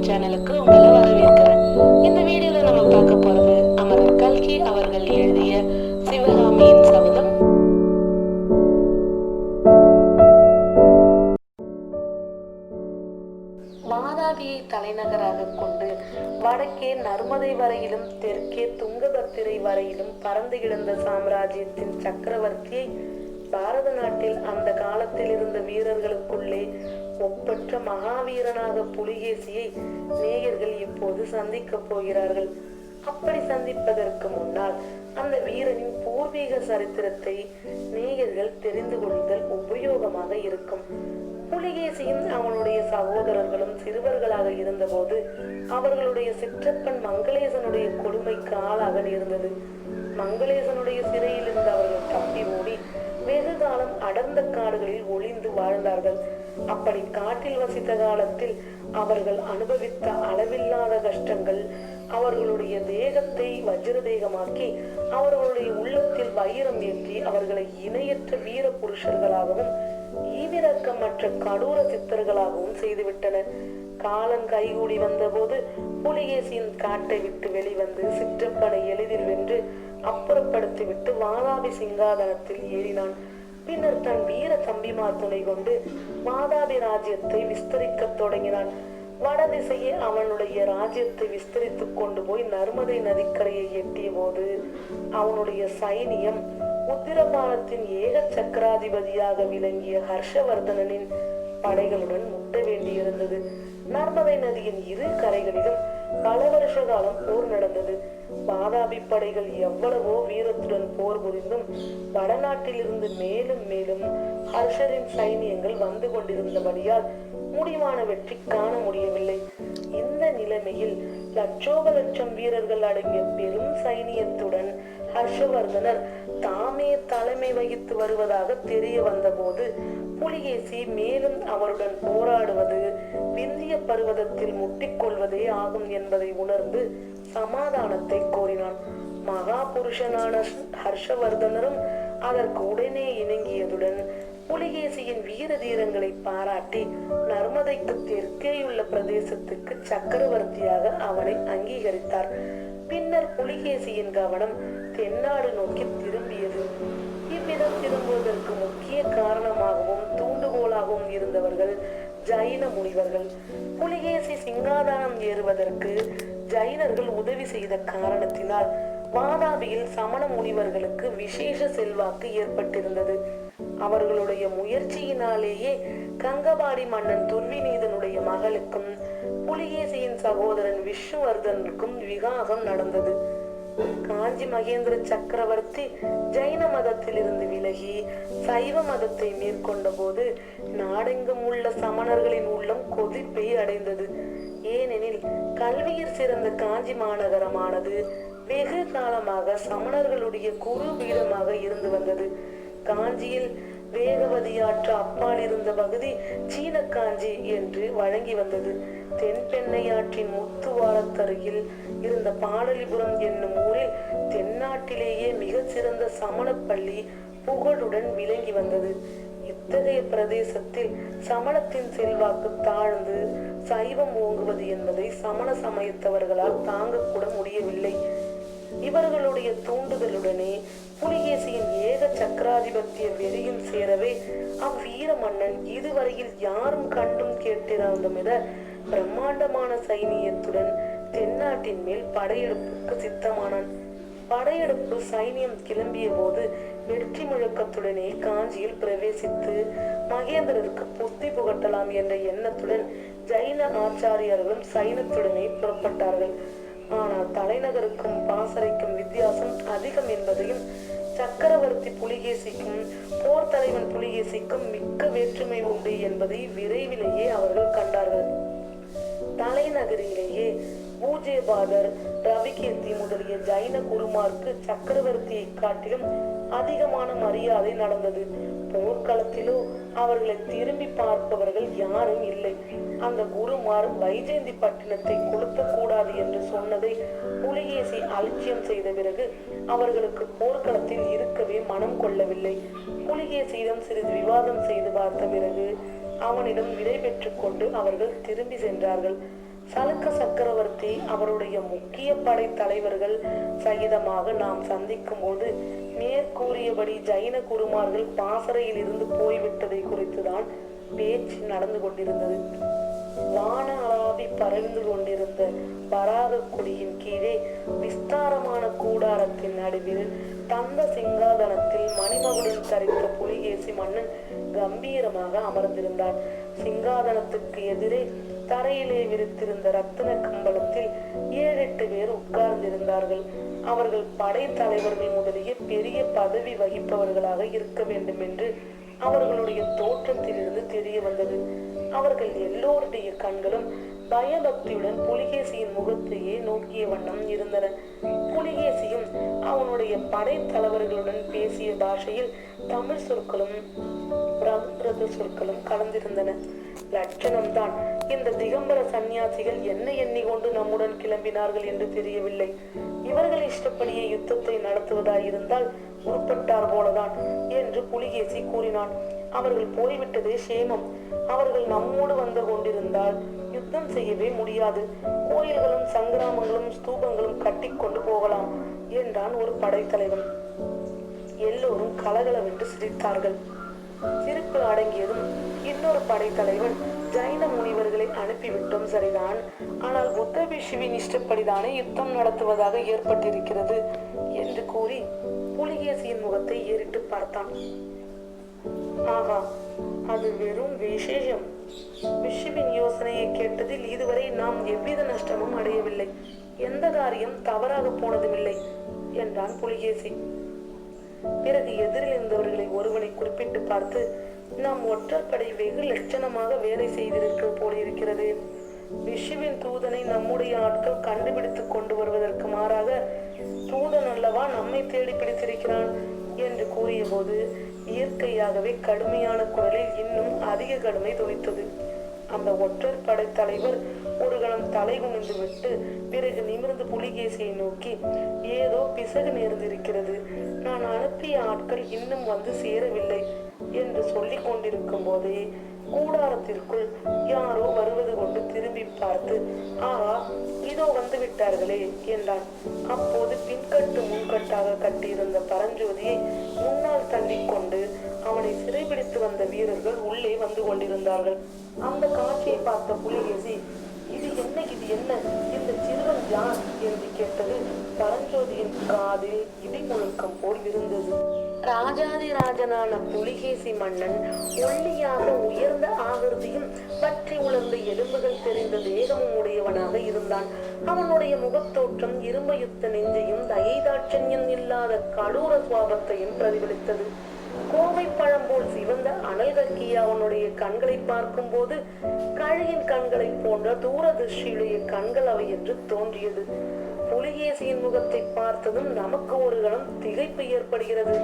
சேனலுக்கு உங்களை வரவேற்கிறேன். இந்த வீடியோல நம்ம பார்க்க போறது அமரர் கல்கி அவர்கள் எழுதிய சிவகாமியின் சபதம். வாதாபியை தலைநகராக கொண்டு வடக்கே நர்மதை வரையிலும் தெற்கே துங்கபத்திரை வரையிலும் பறந்து கிடந்த சாம்ராஜ்யத்தின் சக்கரவர்த்தியை பாரத நாட்டில் அந்த காலத்தில் இருந்த வீரர்களுக்குள்ளே ஒப்பற்ற மகாவீரனாக புலிகேசியை நேயர்கள் இப்போது சந்திக்க போகிறார்கள். அப்படி சந்திப்பதற்கு முன்னால் அந்த வீரனின் பூர்வீக சரித்திரத்தை நேயர்கள் தெரிந்து கொள்ளுதல் உபயோகமாக இருக்கும். புலிகேசியும் அவனுடைய சகோதரர்களும் சிறுவர்களாக இருந்தபோது அவர்களுடைய சிற்றப்பன் மங்களேசனுடைய கொடுமைக்கு ஆளாக நேர்ந்தது. மங்களேசனுடைய சிறையில் இருந்து அவர்கள் தப்பி ஓடி வெகு காலம் அடர்ந்த காடுகளில் ஒளிந்து வாழ்ந்தார்கள். அப்படி காட்டில் வசித்த காலத்தில் அவர்கள் அனுபவித்த அளவில்லாத கஷ்டங்கள் அவர்களுடைய தேகத்தை வஜ்ர தேகமாக்கி அவர்களுடைய உள்ளத்தில் வைரம் ஏற்றி அவர்களை இணையற்ற வீர புருஷர்களாகவும் ஈவிரக்கமற்ற கடூர சித்தர்களாகவும் செய்துவிட்டனர். காலம் கைகூடி வந்தபோது புலிகேசியின் காட்டை விட்டு வெளிவந்து சிற்றப்பனை எளிதில் வென்று அப்புறப்படுத்திவிட்டு வாதாபி சிங்காதனத்தில் ஏறினான். பின்னர் தன் வீர தம்பிமார் துணை கொண்டு வாதாபி ராஜ்யத்தை விஸ்தரிக்க தொடங்கினான். வடதிசையே அவனுடைய ராஜ்யத்தை விஸ்தரித்துக் கொண்டு போய் நர்மதை நதிக்கரையை எட்டிய போது அவனுடைய சைனியம் உத்திரபாலத்தின் ஏக சக்கராதிபதியாக விளங்கிய ஹர்ஷவர்தனின் படைகளுடன் முட்ட வேண்டியிருந்தது. நர்மதை நதியின் இரு கரைகளிலும் பல வருஷ காலம் போர் நடந்தது. வாதாபி படைகள் எவ்வளவோ வீரத்துடன் போர் புரிந்தும் வடநாட்டில் இருந்து மேலும் மேலும் ஹர்ஷரின் சைனியங்கள் வந்து கொண்டிருந்தபடியால் முடிவான வெற்றி காண முடியவில்லை. இந்த நிலைமையில் லட்சோப லட்சம் வீரர்கள் அடங்கிய பெரும் சைனியத்துடன் ஹர்ஷவர்தனர் தாமே தலைமை வகித்து வருவதாக தெரிய வந்தபோது புலிகேசி மேலும் அவருடன் போராடுவது விந்திய பர்வதத்தில் முட்டிக்கொள்வதே ஆகும் என்பதை உணர்ந்து சமாதானத்தை கோரினான். மகா புருஷனான ஹர்ஷவர்தனரும் அதற்கு உடனே இணங்கியதுடன் புலிகேசியின் வீர தீரங்களை பாராட்டி நர்மதைக்கு தெற்கேயுள்ள பிரதேசத்துக்கு சக்கரவர்த்தியாக அவனை அங்கீகரித்தார். பின்னர் புலிகேசியின் கவனம் தென்னாடு நோக்கி திரும்பியது. இவ்விதம் திரும்புவதற்கு முக்கிய காரணமாகவும் தூண்டுகோலாகவும் இருந்தவர்கள் ஜைன முனிவர்கள். புலிகேசி சிங்காதானம் ஏறுவதற்கு ஜைனர்கள் உதவி செய்த காரணத்தினால் வாதாபியில் சமண முனிவர்களுக்கு விசேஷ செல்வாக்கு ஏற்பட்டிருந்தது. அவர்களுடைய முயற்சியினாலேயே கங்கபாடி மன்னன் துர்விநீதனுடைய மகளுக்கும் புலிகேசியின் சகோதரன் விஷ்ணுவர்தனுக்கும் விவாகம் நடந்தது. காஞ்சி மகேந்திர சக்கரவர்த்தி ஜைன மதத்தில் இருந்து விலகி சைவ மதத்தை மேற்கொண்ட போது நாடெங்கும் உள்ள சமணர்களின் உள்ளம் கொதிப்பை அடைந்தது. ஏனெனில் கல்வியில் சிறந்த காஞ்சி மாநகரமானது வெகு காலமாக சமணர்களுடைய குரு பீடமாக இருந்து வந்தது. காஞ்சியில் வேகவதியாற்று அப்பால் இருந்த பகுதி சீன காஞ்சி என்று வழங்கி வந்தது. தென்பெண்ணையாற்றின் முத்துவாரத்தருகில் இருந்த பாடலிபுரம் என்னும் ஊரில் தென்னாட்டிலேயே மிக சிறந்த சமண பள்ளி புகழுடன் விளங்கி வந்தது. இத்தகைய பிரதேசத்தில் சமணத்தின் செல்வாக்கு தாழ்ந்து சைவம் ஓங்குவது என்பதை சமண சமயத்தவர்களால் தாங்கக்கூட முடியவில்லை. இவர்களுடைய தூண்டுதலுடனே புலிகேசியின் ஏக சக்கராதிபத்திய வெறியும் சேரவே அவ்வீர மன்னன் இதுவரையில் யாரும் கண்டும் கேட்டிராத பிரம்மாண்டமான சைனியத்துடன் தென்னாட்டின் மேல் படையெடுப்புக்கு சித்தமானான். படையெடுப்பு சைனியம் கிளம்பிய போது வெற்றி முழக்கத்துடனே காஞ்சியில் பிரவேசித்து மகேந்திரருக்கு புத்தி புகட்டலாம் என்ற எண்ணத்துடன் ஜைன ஆச்சாரியர்களும் சைனத்துடனே புறப்பட்டார்கள். ஆனால் தலைநகருக்கும் பாசறைக்கும் வித்தியாசம் அதிகம் என்பதையும் சக்கரவர்த்தி புலிகேசிக்கும் போர் தலைவன் புலிகேசிக்கும் மிக்க வேற்றுமை உண்டு என்பதை விரைவிலேயே அவர்கள் கண்டார்கள். தலைநகரிலேயே பூஜ்யபாதர் ரவிகீர்த்தி முதலிய ஜைன குருமார்க்கு சக்கரவர்த்தியை காட்டிலும் அதிகமான மரியாதை நடந்தது. போர்க்களத்திலோ அவர்களை திரும்பி பார்ப்பவர்கள் யாரும் இல்லை. அந்த குருமார் வைஜெயந்தி பட்டினத்தை கொளுத்தக்கூடாது என்று சொன்னதை புலிகேசி அலட்சியம் செய்த பிறகு அவர்களுக்கு போர்க்களத்தில் இருக்கவே மனம் கொள்ளவில்லை. புலிகேசியிடம் சிறிது விவாதம் செய்து பார்த்த பிறகு அவனிடம் விடை பெற்றுக் கொண்டு அவர்கள் திரும்பி சென்றார்கள். சலுக்க சக்கரவர்த்தி அவருடைய முக்கிய படை தலைவர்கள் சகிதமாக நாம் சந்திக்கும் போது மேற்கூறியபடி ஜைன குருமார்கள் பாசறையில் இருந்து போய்விட்டதை குறித்துதான் பேச்சு நடந்து கொண்டிருந்தது. வான அளாவி பறந்து கொண்டிருந்த வராக கொடியின் கீழே விஸ்தாரமான கூடாரத்தின் நடுவில் தந்த சிங்காதனத்தில் மணிமகுடன் தரித்த புலிகேசி மன்னன் கம்பீரமாக அமர்ந்திருந்தான். சிங்காதனத்துக்கு எதிரே தரையிலே விரித்திருந்த ரத்தின கம்பளத்தில் 7-8 பேர் உட்கார்ந்திருந்தார்கள். அவர்கள் படை தலைவர்கள் முதலிய பெரிய பதவி வகிப்பவர்களாக இருக்க வேண்டும் என்று அவர்களுடைய தோற்றத்திலிருந்து தெரிய வந்தது. அவர்கள் எல்லோருடைய கண்களும் பயபக்தியுடன் புலிகேசியின் முகத்தையே நோக்கிய வண்ணம் இருந்தன. புலிகேசியும் அவனுடைய படை தலைவர்களுடன் பேசிய பாஷையில் தமிழ் சொற்களும் பிராகிருத சொற்களும் கலந்திருந்தன. லட்சணம்தான். இந்த திகம்பர சந்நியாசிகள் என்ன எண்ணிக்கொண்டு நம்முடன் கிளம்பினார்கள் என்று தெரியவில்லை. இவர்கள் இஷ்டப்படியே யுத்தத்தை நடத்துவதாயிருந்தால் உருப்பட்டார் போலதான் என்று புலிகேசி கூறினான். அவர்கள் போய்விட்டதே சேமம். அவர்கள் நம்மோடு வந்து கொண்டிருந்தால் யுத்தம் செய்யவே முடியாது. கோயில்களும் சங்கிராமங்களும் ஸ்தூபங்களும் கட்டி கொண்டு போகலாம் என்றான் ஒரு படைத்தலைவன். எல்லோரும் கலகலவென்று சிரித்தார்கள். சிரிப்பு அடங்கியதும் இன்னொரு படைத்தலைவன், ஜைன முனிவர்களை அனுப்பிவிட்டோம் சரிதான், ஆனால் புத்த பிஷுவின் இஷ்டப்படிதானே யுத்தம் நடத்துவதாக ஏற்பட்டிருக்கிறது என்று கூறி புலிகேசியின் முகத்தை ஏறிட்டு பார்த்தான். ஆகா, அது வெறும் விசேஷம். பிஷுவின் யோசனையை கேட்டதில் இதுவரை நாம் எவ்வித நஷ்டமும் அடையவில்லை. எந்த காரியம் தவறாக போனதுமில்லை என்றான் புலிகேசி. பிறகு எதிரில் இருந்தவர்களை ஒருவனை குறிப்பிட்டு பார்த்து, நாம் ஒற்றற்படை வெகு லட்சணமாக வேலை செய்திருக்க போலிருக்கிறது. விஷுவின் தூதனை நம்முடைய ஆட்கள் கண்டுபிடித்து கொண்டு வருவதற்கு மாறாக தூதன் அல்லவா நம்மை தேடி பிடித்திருக்கிறான் என்று கூறிய போது இயற்கையாகவே கடுமையான குரலில் இன்னும் அதிக கடுமை துணித்தது. அந்த ஒற்றர் படை தலைவர் ஒரு கணம் தலை குனிந்து விட்டு பிறகு நிமிர்ந்து புலிகேசியை நோக்கி, ஏதோ பிசகு நேர்ந்திருக்கிறது, நான் அனுப்பிய ஆட்கள் இன்னும் வந்து சேரவில்லை என்று சொல்லிக் கொண்டிருக்கும் போதே கூடாரத்திற்குள் யாரோ வருவது கொண்டு திரும்பி பார்த்து, ஆஹா, இதோ வந்து விட்டார்களே என்றான். அப்போது பின்கட்டு முன்கட்டாக கட்டியிருந்த பரஞ்சோதியை முன்னால் தள்ளிக்கொண்டு அவனை சிறைபிடித்து வந்த வீரர்கள் உள்ளே வந்து கொண்டிருந்தார்கள். அந்த காட்சியை பார்த்த புலிகேசி, இது என்ன, இந்த சிறுவன் யார் என்று கேட்டது பரஞ்சோதியின் காதில் இடி முழக்கம் போல் இருந்தது. ராஜாதிராஜனான புலிகேசி மன்னன் ஒல்லியாக உயர்ந்த ஆகிருதியும் பற்றி உலர்ந்த எலும்புகள் தெரிந்த தேகமும் உடையவனாக இருந்தான். அவனுடைய முகத்தோற்றம் இரும்பயுத்த நெஞ்சையும் தயைதாட்சண்யம் இல்லாத கடூர சுவாபத்தையும் பிரதிபலித்தது. கோவை பழம் போல் சிவந்த அனல் கக்கிய அவனுடைய கண்களை பார்க்கும் போது கழியின் கண்களை போன்ற தூரதிருஷ்டியுடைய கண்கள் அவை என்று தோன்றியது. புலிகேசியின் முகத்தை பார்த்ததும் நமக்கு ஒரு கணம் திகைப்பு ஏற்படுகிறது.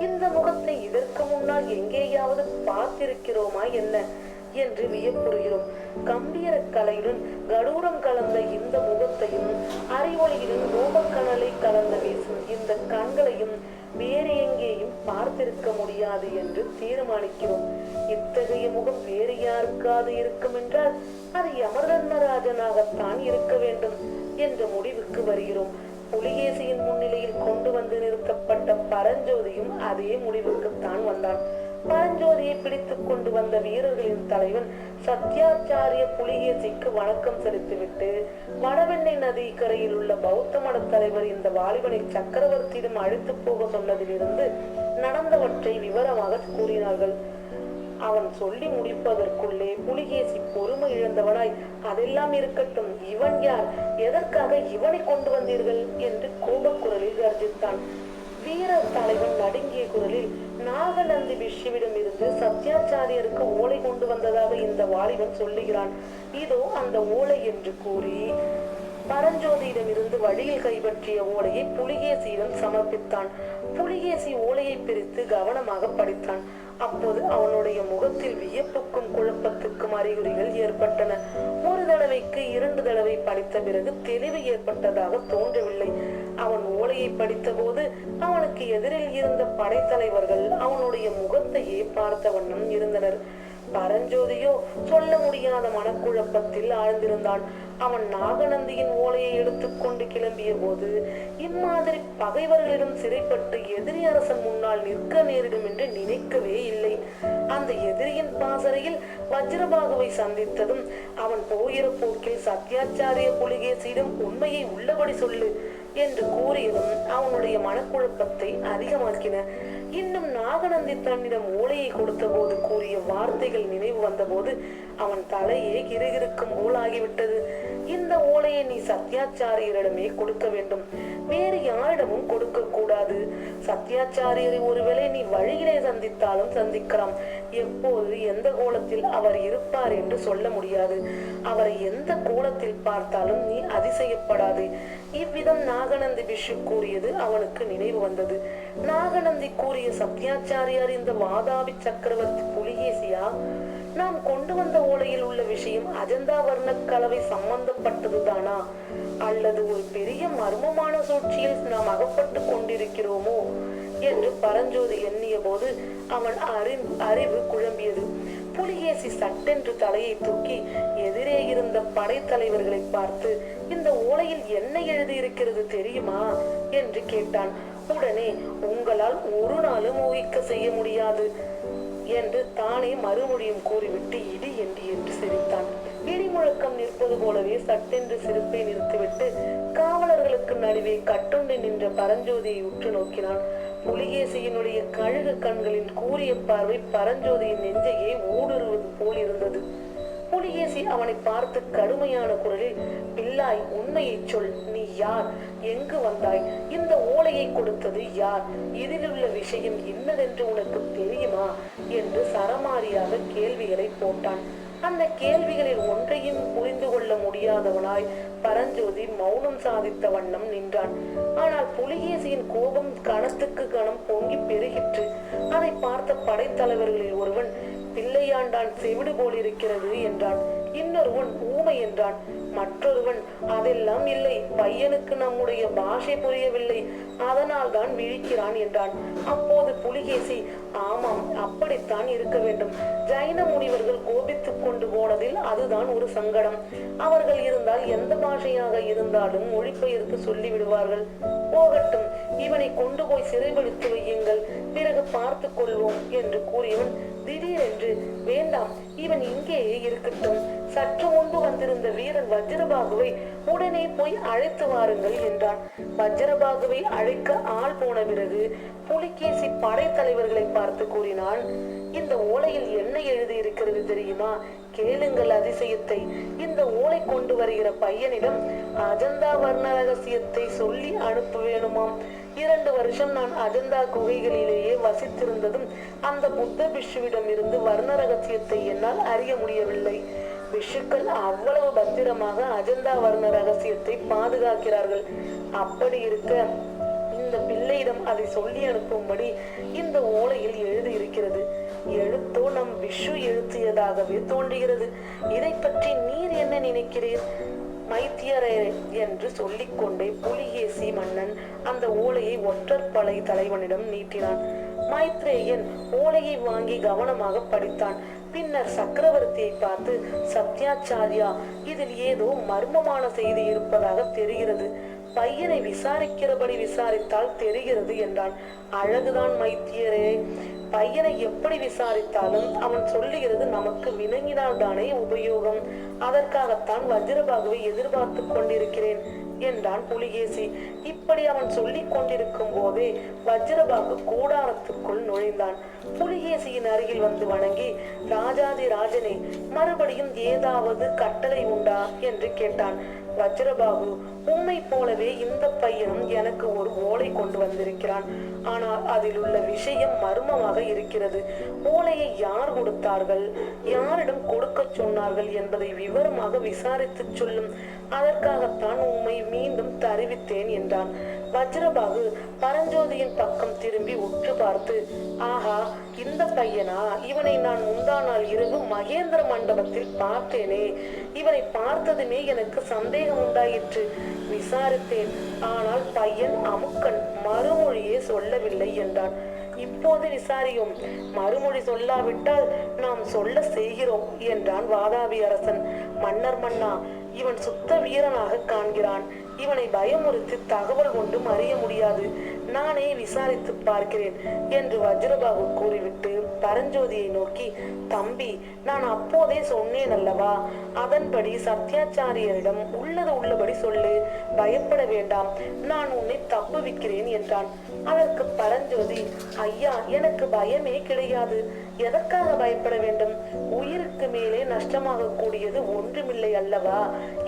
இந்த முகத்தை இதற்கு முன்னால் எங்கேயாவது பார்த்திருக்கிறோமா என்ன என்று வியப்புறுகிறோம். கம்பீர கலையுடன் கடூரம் கலந்த இந்த முகத்தையும் அறிவொளியுடன் கோபக்கனலை கலந்த வீசும் இந்த கண்களையும் வேறு எங்கேயும் பார்த்திருக்க முடியாது என்று தீர்மானிக்கிறோம். இத்தகைய முகம் வேறு யாருக்காவது இருக்கும் என்றால் அது யமதர்மராஜனாகத்தான் இருக்க வேண்டும் என்ற முடிவுக்கு வருகிறோம். புலிகேசியின் முன்னிலையில் கொண்டு வந்து நிறுத்தப்பட்ட பரஞ்சோதியும் அதே முடிவுக்குத்தான் வந்தான். பரஞ்சோதியை பிடித்துக் கொண்டு வந்த வீரர்களின் தலைவன் சத்யாச்சாரிய புலிகேசிக்கு வணக்கம் செலுத்திவிட்டு வடவெண்ணை நதி கரையில் உள்ள பௌத்த மட தலைவர் இந்த வாலிபனை சக்கரவர்த்தியிடம் அழைத்து போக சொன்னதிலிருந்து நடந்தவற்றை விவரமாக கூறினார்கள். அவன் சொல்லி முடிப்பதற்குள்ளே புலிகேசி பொறுமை இழந்தவனாய், அதெல்லாம் இருக்கட்டும், இவன் யார், எதற்காக இவனை கொண்டு வந்தீர்கள் என்று கோபக்குரலில் கர்ஜித்தான். வீர தலைவன் நடுங்கிய குரலில், நாகநந்தி பிஷுவிடம் இருந்து சத்யாச்சாரியருக்கு ஓலை கொண்டு வந்ததாக இந்த வாலிபன் சொல்லுகிறான், இதோ அந்த ஓலை என்று கூறி பரஞ்சோதியிடமிருந்து வழியில் கைப்பற்றிய ஓலையை புலிகேசியிடம் சமர்ப்பித்தான். புலிகேசி ஓலையை பிரித்து கவனமாக படித்தான். அப்போது அவனுடைய முகத்தில் வியப்புக்கும் குழப்பத்துக்கும் அறிகுறிகள் ஏற்பட்டன. ஒரு தடவைக்கு 2 தடவை படித்த பிறகு தெளிவு ஏற்பட்டதாக தோன்றவில்லை. அவன் ஓலையை படித்த போது அவனுக்கு எதிரில் இருந்த படைத்தலைவர்கள் அவனுடைய முகத்தையே பார்த்த வண்ணம் இருந்தனர். பரஞ்சோதியோ சொல்ல முடியாத முடியாத மனக்குழப்பத்தில் ஆழ்ந்திருந்தான். அவன் நாகநந்தியின் ஓலையை எடுத்துக்கொண்டு கிளம்பிய போது இம்மாதிரி பகைவர்களிடம் சிறைப்பட்டு எதிரி அரசன் முன்னால் நிற்க நேரிடும் என்று நினைக்கவே இல்லை. அந்த எதிரியின் பாசறையில் வஜ்ரபாகுவை சந்தித்ததும் அவன் போகிற போக்கில் சத்யாச்சாரிய புலிகேசியிடம் உண்மையை உள்ளபடி சொல்லு என்று கூறியதும் அவனுடைய மனக்குழப்பத்தை அதிகமாக்கின. இன்னும் நாகநந்தி தன்னிடம் ஓலையை கொடுத்த போது கூறிய வார்த்தைகள் நினைவு வந்தபோது அவன் தலையே கிறுகிறுக்கும் போல் ஆகிவிட்டது. இந்த ஓலையை நீ சத்யாச்சாரியரிடமே கொடுக்க வேண்டும், வேறு யாரிடமும் கொடுக்க கூடாது. சத்யாச்சாரியரை ஒருவேளை நீ வழியிலே சந்தித்தாலும் சந்திக்கலாம். எப்போது எந்த கோலத்தில் அவர் இருப்பார் என்று சொல்ல முடியாது. அவரை எந்த கோலத்தில் பார்த்தாலும் நீ அதிசயப்படாது. இவ்விதம் நாகநந்தி பிஷு கூறியது அவனுக்கு நினைவு வந்தது. நாகநந்தி கூறிய சத்யாச்சாரியார் இந்த வாதாபி சக்கரவர்த்தி புலிகேசியா? நாம் கொண்டு வந்த ஓலையில் உள்ள விஷயம் அஜந்தா வர்ண கலவை சம்பந்தப்பட்டதுதானா? அல்லது ஒரு பெரிய மர்மமான சூழ்ச்சியில் நாம் அகப்பட்டு கொண்டிருக்கிறோமோ என்று பரஞ்சோதி எண்ணிய போது அவன் அறிவு குழம்பியது. புலிகேசி சட்டென்று தலையை தூக்கி எதிரே இருந்த படைத்தலைவர்களை பார்த்து, இந்த ஓலையில் என்ன எழுதியிருக்கிறது தெரியுமா என்று கேட்டான். உடனே, உங்களால் ஒரு நாளும் ஊகிக்க செய்ய முடியாது என்று தானே மறுமொழியும் கூறிவிட்டு இடி என்று சிரித்தான். இடி முழக்கம் நிற்பது போலவே சட்டென்று சிரிப்பை நிறுத்திவிட்டு காவலர்களுக்கு நடுவே கட்டுண்டு நின்ற பரஞ்சோதியை உற்று நோக்கினான். புலிகேசியினுடைய கழுகு கண்களின் கூரிய பார்வை பரஞ்சோதியின் நெஞ்சையே ஊடுருவது போல் இருந்தது. புலிகேசி அவனை பார்த்து கடுமையான குரலில், பிள்ளாய், உண்மையை சொல். நீ யார்? எங்கு வந்தாய்? இந்த ஓலையை கொடுத்தது யார்? இதில் உள்ள விஷயம் இன்னதென்று உனக்கு தெரியுமா என்று சரமாரியாக கேள்விகளை போட்டான். அந்த கேள்விகளில் ஒன்றையும் புரிந்து கொள்ள முடியாதவனாய் பரஞ்சோதி மௌனம் சாதித்த வண்ணம் நின்றான். ஆனால் புலிகேசியின் கோபம் கணத்துக்கு கணம் பொங்கி பெருகிற்று. அதை பார்த்த படைத்தலைவர்களில் ஒருவன், பிள்ளையாண்டான் செவிடு போல் இருக்கிறது என்றான். இன்னொருவன் ஊமை என்றான். மற்றொருவன், அதெல்லாம் இல்லை, பையனுக்கு நம்முடைய பாஷை புரியவில்லை, அதனால் தான் விழிக்கிறான் என்றான். அப்போது புலிகேசி, ஆமாம், அப்படித்தான் இருக்க வேண்டும். ஜைன முனிவர்கள் கோபித்துக் கொண்டு போனதில் அதுதான் ஒரு சங்கடம். அவர்கள் இருந்தால் எந்த பாஷையாக இருந்தாலும் மொழிபெயர்த்து சொல்லிவிடுவார்கள். போகட்டும், இவனை கொண்டு போய் சிறைப்படுத்தி வையுங்கள், பிறகு பார்த்து கொள்வோம் என்று கூறியவன் திடீரென்று, வேண்டாம், இவன் இங்கேயே இருக்கட்டும். சற்று முன்பு வந்திருந்த வீரன் வஜ்ரபாகுவை உடனே போய் அழைத்து வாருங்கள் என்றான். வஜ்ரபாகுவை அழைக்க ஆள் போன பிறகு புலிகேசி படைத்தலைவர்களை பார்த்து கூறினான், இந்த ஓலையில் என்ன எழுதி இருக்கிறது தெரியுமா? கேளுங்கள் அதிசயத்தை. இந்த ஓலை கொண்டு வருகிற பையனிடம் அஜந்தா வர்ண ரகசியத்தை சொல்லி அனுப்ப வேணுமாம். 2 வருஷம் நான் அஜந்தா குகைகளிலேயே வசித்திருந்ததும் அந்த புத்த பிஷுவிடம் இருந்து வர்ண ரகசியத்தை என்னால் அறிய முடியவில்லை. பிஷுக்கள் அவ்வளவு பத்திரமாக அஜந்தா வர்ண ரகசியத்தை பாதுகாக்கிறார்கள். அப்படி இருக்க இந்த பிள்ளையிடம் அதை சொல்லி அனுப்பும்படி இந்த ஓலையில் எழுதி இருக்கிறது. எழுத்தோ நம் விஷு எழுத்தியதாகவே தோன்றுகிறது. இதை பற்றி நீர் என்ன நினைக்கிறீர்? மைத்தியரே என்று சொல்லிக்கொண்டே புலிகேசி மன்னன் அந்த ஓலையை ஒற்றற்படை தலைவனிடம் நீட்டினான். மைத்ரேயன் ஓலையை வாங்கி கவனமாக படித்தான். பின்னர் சக்கரவர்த்தியை பார்த்து, சத்யாச்சாரியா, இதில் ஏதோ மர்மமான செய்தி இருப்பதாக தெரிகிறது. பையனை விசாரிக்கிறபடி விசாரித்தால் தெரிகிறது என்றான். அழகுதான் மைத்தியரே, பையனை எப்படி விசாரித்தாலும் அவன் சொல்லுகிறது நமக்கு விளங்கினால் தானே உபயோகம். அதற்காகத்தான் வஜ்ரபாகுவை எதிர்பார்த்து கொண்டிருக்கிறேன் என்றான் புலிகேசி. இப்படி அவன் சொல்லிக் கொண்டிருக்கும் போதே வஜ்ரபாகு கூடாரத்துக்குள் நுழைந்தான். புலிகேசியின் அருகில் வந்து வணங்கி, ராஜாதி ராஜனே, மறுபடியும் ஏதாவது கட்டளை உண்டா என்று கேட்டான். வஜ்ரபாகு, உம்மை போலவே இந்த பையனும் எனக்கு ஒரு ஓலை கொண்டு வந்திருக்கிறான். ஆனால் அதில் உள்ள விஷயம் மர்மமாக இருக்கிறது. ஓலையை யார் கொடுத்தார்கள், யாரிடம் கொடுக்க சொன்னார்கள் என்பதை விவரமாக விசாரித்து சொல்லும். அதற்காகத்தான் உம்மை மீண்டும் தருவித்தேன் என்றான். வஜ்ரபாகு பரஞ்சோதியின் பக்கம் திரும்பி உற்று பார்த்து, ஆஹா, இந்த பையனா? இவனை நான் முந்தா நாள் இரவு மகேந்திர மண்டபத்தில் பார்த்தேனே. இவனை பார்த்ததுமே எனக்கு சந்தேகம் உண்டாயிற்று. விசாரித்தேன். ஆனால் பையன் அமுக்கன், மறுமொழியே சொல்லவில்லை என்றான். இப்போது விசாரியும், மறுமொழி சொல்லாவிட்டால் நாம் சொல்ல செய்கிறோம் என்றான் வாதாபி அரசன். மன்னர் மன்னா, இவன் சுத்த வீரனாக காண்கிறான். இவனை பயமுறுத்தி தகவல் ஒன்றும் அறிய முடியாது. நானே விசாரித்து பார்க்கிறேன் என்று வஜ்ரபாகு கூறிவிட்டு பரஞ்சோதியை நோக்கி, தம்பி, நான் அப்போதே சொன்னேன் அல்லவா, அதன்படி சத்யாச்சாரியரிடம் உள்ளது உள்ளபடி சொல்லு, பயப்பட வேண்டாம், நான் உன்னை தப்புவிக்கிறேன் என்றான். அதற்கு பரஞ்சோதி, ஐயா, எனக்கு பயமே கிடையாது. எதற்காக பயப்பட வேண்டும்? உயிருக்கு மேலே நஷ்டமாக கூடியது ஒன்றுமில்லை அல்லவா?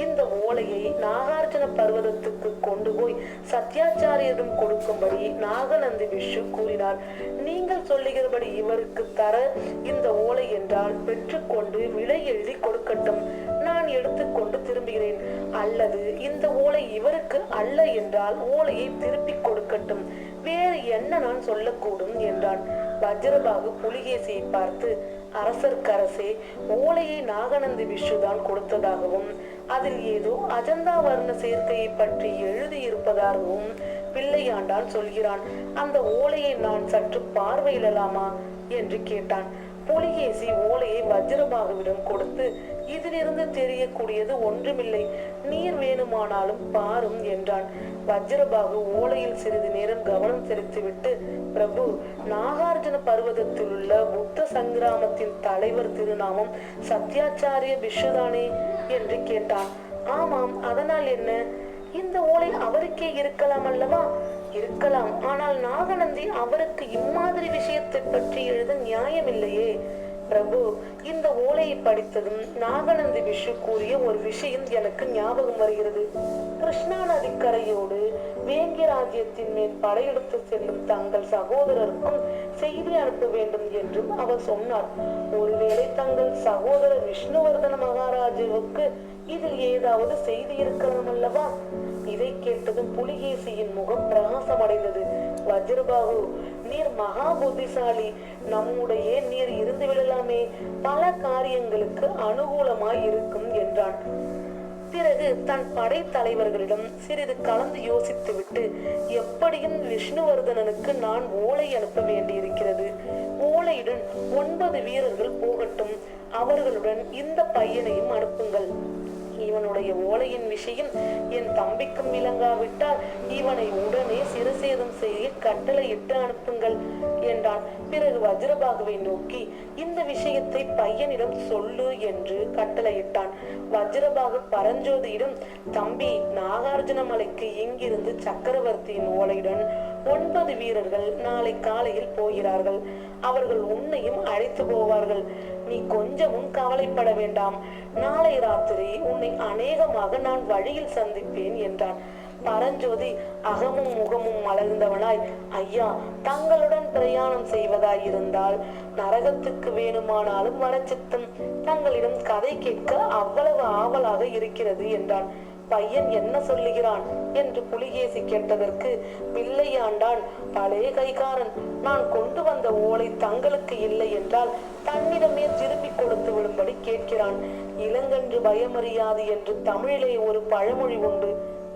இந்த ஓலையை நாகார்ஜுன பர்வதத்துக்கு கொண்டு போய் சத்யாச்சாரியரிடம் கொடுக்கும்படி நாகநந்தி விஷு கூறினார். நீங்கள் சொல்லுகிறபடி இவருக்கு தர இந்த ஓலை என்றால் பெற்றுக்கொண்டு விலை எழுதி கொடுக்கட்டும், நான் எடுத்துக்கொண்டு திரும்புகிறேன். அல்லது இந்த ஓலை இவருக்கு அல்ல என்றால் ஓலையை திருப்பி கொடுக்கட்டும், வேறு என்ன நான் சொல்லக்கூடும் என்றான். வஜ்ரபாகு புலிகேசியை பார்த்து, அரசர்க்கரசே, ஓலையை நாகநந்தி விஷுதான் கொடுத்ததாகவும் அதில் ஏதோ அஜந்தா வர்ண சேர்க்கையை பற்றி எழுதியிருப்பதாகவும் பிள்ளையாண்டான் சொல்கிறான். அந்த ஓலையை நான் சற்று பார்வையிடலாமா என்று கேட்டான். புலிகேசி ஓலையை வஜ்ரபாகுவிடம் கொடுத்து, இதிலிருந்து தெரியக்கூடியது ஒன்றுமில்லை, நீர் வேணுமானாலும் பாரும் என்றான். வஜ்ரபாகு ஓலையில் சிறிது நேரம் கவனம் செலுத்திவிட்டு, பிரபு, நாகார்ஜுன பர்வதத்தில் உள்ள புத்த சங்கிராமத்தின் தலைவர் திருநாமம் சத்யாச்சாரிய விஷுதானே என்று கேட்டான். ஆமாம், அதனால் என்ன? இந்த ஓலை அவருக்கே இருக்கலாம் அல்லவா? இருக்கலாம், ஆனால் நாகநந்தி அவருக்கு இம்மாதிரி விஷயத்தை பற்றி எழுத நியாயமில்லையே. பிரபு, இந்த ஓலையை படித்ததும் நாகநந்தி விஷு கூறிய ஒரு விஷயம் எனக்கு ஞாபகம் வருகிறது. கிருஷ்ணா நதிக்கரையோடு வேங்கி ராஜ்யத்தின் மேல் படையெடுத்து செல்லும் தங்கள் சகோதரருக்கும் செய்தி அனுப்ப வேண்டும் என்றும் அவர் சொன்னார். ஒருவேளை தங்கள் சகோதரர் விஷ்ணுவர்தன மகாராஜாவுக்கு இதில் ஏதாவது செய்தி இருக்கலாம் அல்லவா? இதை கேட்டதும் புலிகேசியின் முகம் பிரகாசம் அடைந்தது. வஜ்ரபாகு, நீர் மகா புத்திசாலி, நம்முடைய நீர் இருந்து விடலாமே, பல காரியங்களுக்கு அனுகூலமாய் இருக்கும் என்றான். பிறகு தன் படை தலைவர்களிடம் சிறிது கலந்து யோசித்துவிட்டு, எப்படியும் விஷ்ணுவர்தனனுக்கு நான் ஓலை அனுப்ப வேண்டியிருக்கிறது. ஓலையுடன் 9 வீரர்கள் போகட்டும், அவர்களுடன் இந்த பையனையும் அனுப்புங்கள். இவனுடைய ஓலையின் விஷயம் என் தம்பிக்கும் விளங்காவிட்டால் இவனை உடனே சிறுசேதம் செய்ய கட்டளையிட்டு அனுப்புங்கள் என்றான். பிறகு வஜ்ரபாகுவை நோக்கி, இந்த விஷயத்தை பையனிடம் சொல்லு என்று கட்டளையிட்டான். வஜ்ரபாகு பரஞ்சோதியிடம், தம்பி, நாகார்ஜுன மலைக்கு இங்கிருந்து சக்கரவர்த்தியின் ஓலையுடன் 9 வீரர்கள் நாளை காலையில் போகிறார்கள். அவர்கள் உன்னையும் அழைத்து போவார்கள். நீ கொஞ்சமும் கவலைப்பட வேண்டாம். நாளை ராத்திரி உன்னை அநேகமாக நான் வழியில் சந்திப்பேன் என்றான். பரஞ்சோதி அகமும் முகமும் மலர்ந்தவனாய், ஐயா, தங்களுடன் பிரயாணம் செய்வதாய் இருந்தால் நரகத்துக்கு வேணுமானாலும் வரச்சித்தம். தங்களிடம் கதை கேட்க அவ்வளவு ஆவலாக இருக்கிறது என்றான். பையன் என்ன சொல்லுகிறான் என்று புலிகேசி கேட்டதற்கு பிள்ளையாண்டான், பழைய கைகாரன், நான் கொண்டு வந்த ஓலை தங்களுக்கு இல்லை என்றால் தன்னிடமே திருப்பி கொடுத்து விடும்படி கேட்கிறான். இளங்கன்று பயமறியாது என்று தமிழிலே ஒரு பழமொழி உண்டு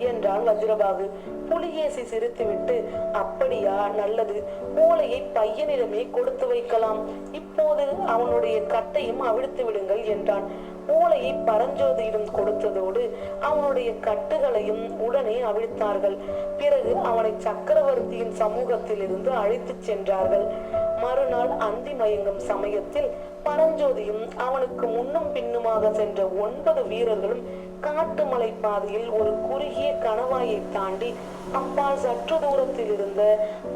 என்றான் வஜ்ரபாகு. புலிகேசி சிரித்துவிட்டு, அப்படியா, நல்லது, ஓலையை பையனிடமே கொடுத்து வைக்கலாம். இப்போது அவனுடைய கட்டையும் அவிழ்த்து விடுங்கள் என்றான். ஓலையை பரஞ்சோதியிடம் கொடுத்ததோடு அவனுடைய கட்டுகளையும் உடனே அவிழ்த்தார்கள். பிறகு அவனை சக்கரவர்த்தியின் சமூகத்தில் இருந்து அழைத்து சென்றார்கள். மறுநாள் அந்தி மயங்கும் சமயத்தில் பரஞ்சோதியும் அவனுக்கு முன்னும் பின்னுமாக சென்ற 9 வீரர்களும் காட்டு மலை பாதையில் ஒரு குறுகிய கணவாயை தாண்டி அப்பால் சற்று தூரத்தில் இருந்த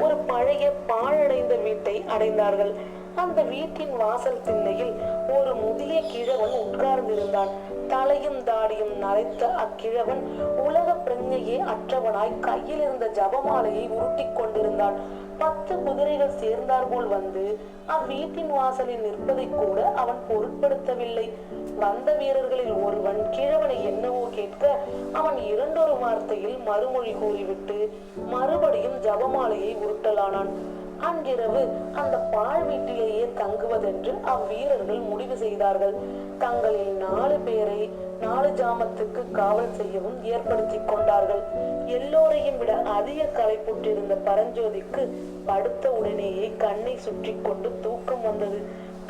ஒரு பழைய பாழடைந்த வீட்டை அடைந்தார்கள். அந்த வீட்டின் வாசல் திண்ணையில் ஒரு முதிய கிழவன் உட்கார்ந்திருந்தான். தலையும் தாடியும் நரைத்த அக்கிழவன் உலக பிரஞையே அற்றவனாய் கையில் இருந்த ஜபமாலையை உருட்டி கொண்டிருந்தான். 10 குதிரைகள் சேர்ந்தார் போல் வந்து அவ்வீட்டின் வாசலில் நிற்பதை கூட அவன் பொருட்படுத்தவில்லை. வந்த வீரர்களில் ஒருவன் கிழவனை என்னவோ கேட்க அவன் 2 வார்த்தையில் மறுமொழி கூறிவிட்டு மறுபடியும் ஜபமாலையை உருட்டலானான். அன்றிரவு அந்த பாழ் வீட்டிலேயே தங்குவதென்று அவ்வீரர்கள் முடிவு செய்தார்கள். தங்களில் 4 பேரை 4 ஜாமத்துக்கு காவல் செய்யவும் ஏற்படுத்தி கொண்டார்கள். எல்லோரையும் விட அதிக களைப்புற்றிருந்த பரஞ்சோதிக்கு படுத்த உடனேயே கண்ணை சுற்றி கொண்டு தூக்கம் வந்தது.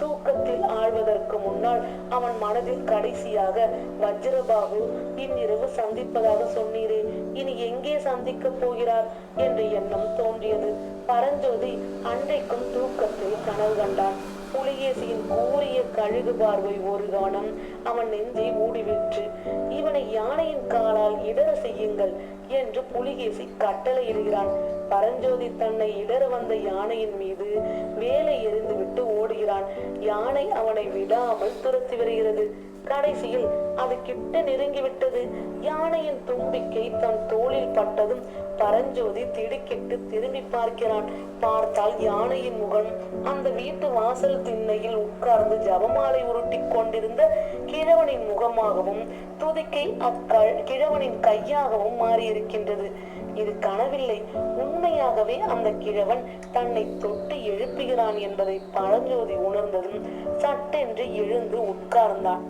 தூக்கத்தில் ஆழ்வதற்கு முன்னால் அவன் மனதில் கடைசியாக, வஜ்ரபாகு இன்றிரவு சந்திப்பதாக சொன்னீரே, இனி எங்கே சந்திக்க போகிறார் என்ற எண்ணம் தோன்றியது. பரஞ்சோதி அன்றைக்கும் தூக்கத்தில் கனவு கண்டான். புலிகேசியின் கூரிய கழுகு பார்வை ஒரு கவனம் அவன் நெஞ்சை மூடிவிற்று. இவனை யானையின் காலால் இடர செய்யுங்கள் என்று புலிகேசி கட்டளையிடுகிறான். பரஞ்சோதி தன்னை இடர வந்த யானையின் மீது வேலை எறிந்துவிட்டு ஓடுகிறான். யானை அவனை விடாமல் துரத்தி வருகிறது. கடைசியில் அது கிட்ட நெருங்கிவிட்டது. யானையின் தும்பிக்கை தன் தோளில் பட்டதும் பரஞ்சோதி திடுக்கிட்டு திரும்பி பார்க்கிறான். பார்த்தால் யானையின் முகம் அந்த வீட்டு வாசல் திண்ணையில் உட்கார்ந்து ஜபமாலை உருட்டி கொண்டிருந்த கிழவனின் முகமாகவும் துதிக்கை கிழவனின் கையாகவும் மாறியிருக்கின்றது. இது கனவில்லை, உண்மையாகவே அந்த கிழவன் தன்னை தொட்டு எழுப்புகிறான் என்பதை பரஞ்சோதி உணர்ந்ததும் சட்டென்று எழுந்து உட்கார்ந்தான்.